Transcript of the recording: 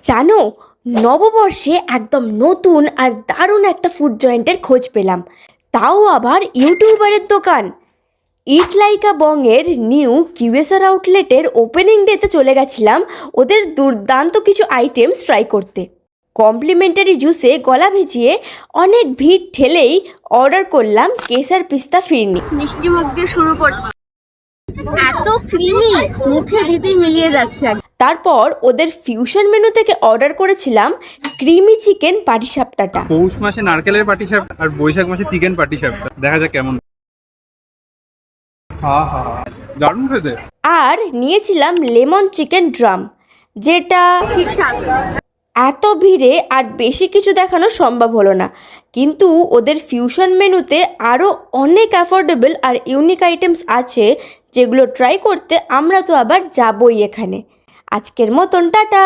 জানো, নববর্ষে একদম নতুন আর দারুণ একটা ফুড জয়েন্টের খোঁজ পেলাম, তাও আবার ইউটিউবারের দোকান। ইট লাইক আ বংয়ের নিউ কিউএসআর আউটলেটের ওপেনিং ডেতে চলে গেছিলাম ওদের দুর্দান্ত কিছু আইটেমস ট্রাই করতে। কমপ্লিমেন্টারি জুসে গলা ভিজিয়ে অনেক ভিড় ঠেলেই অর্ডার করলাম কেসার পিস্তা ফিরনি। মিষ্টি মুখ দিয়ে শুরু করছি, এত ক্রিমি, মুখে দিতেই মিলিয়ে যাচ্ছে। তারপর ওদের ফিউশন মেনু থেকে অর্ডার করেছিলাম ক্রিমি চিকেন পাটিসাপটাটা। পৌষ মাসে নারকেলের পাটিসাপটা আর বৈশাখ মাসে চিকেন পাটিসাপটা, দেখা যাক কেমন। দারুণ খেতে। আর নিয়েছিলাম লেমন চিকেন ড্রাম, যেটা ঠিকঠাক। এত ভিড়ে আর বেশি কিছু দেখানো সম্ভব হলো না, কিন্তু ওদের ফিউশন মেনুতে আরও অনেক অ্যাফোর্ডেবল আর ইউনিক আইটেমস আছে, যেগুলো ট্রাই করতে আমরা তো আবার যাবই এখানে। আজকের মতন টাটা।